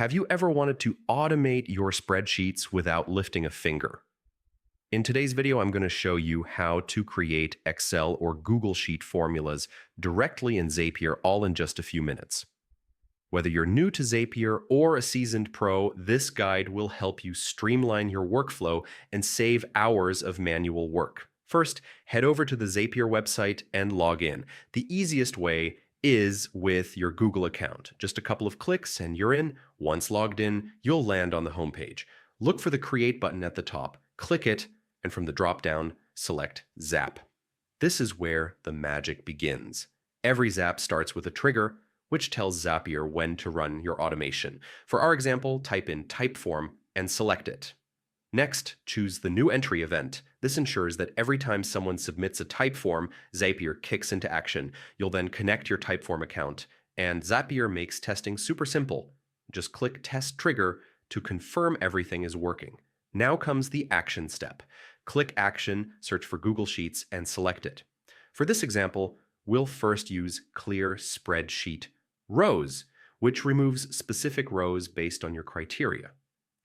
Have you ever wanted to automate your spreadsheets without lifting a finger? In today's video, I'm going to show you how to create Excel or Google Sheet formulas directly in Zapier, all in just a few minutes. Whether you're new to Zapier or a seasoned pro, this guide will help you streamline your workflow and save hours of manual work. First, head over to the Zapier website and log in. The easiest way is with your Google account. Just a couple of clicks and you're in. Once logged in, you'll land on the homepage. Look for the Create button at the top, click it, and from the drop-down, select Zap. This is where the magic begins. Every Zap starts with a trigger, which tells Zapier when to run your automation. For our example, type in Typeform and select it. Next, choose the New Entry event. This ensures that every time someone submits a Typeform, Zapier kicks into action. You'll then connect your Typeform account, and Zapier makes testing super simple. Just click Test Trigger to confirm everything is working. Now comes the action step. Click Action, search for Google Sheets, and select it. For this example, we'll first use Clear Spreadsheet Rows, which removes specific rows based on your criteria.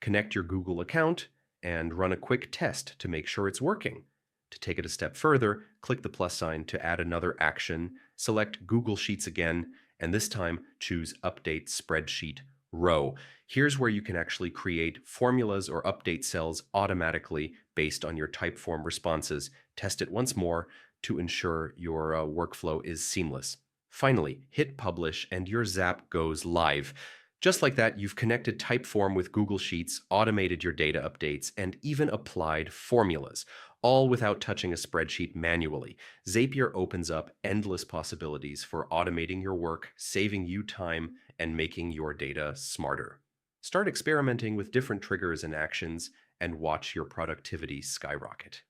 Connect your Google account and run a quick test to make sure it's working. To take it a step further, click the plus sign to add another action, select Google Sheets again, and this time choose Update Spreadsheet Row. Here's where you can actually create formulas or update cells automatically based on your Typeform responses. Test it once more to ensure your workflow is seamless. Finally, hit Publish and your Zap goes live. Just like that, you've connected Typeform with Google Sheets, automated your data updates, and even applied formulas, all without touching a spreadsheet manually. Zapier opens up endless possibilities for automating your work, saving you time, and making your data smarter. Start experimenting with different triggers and actions, and watch your productivity skyrocket.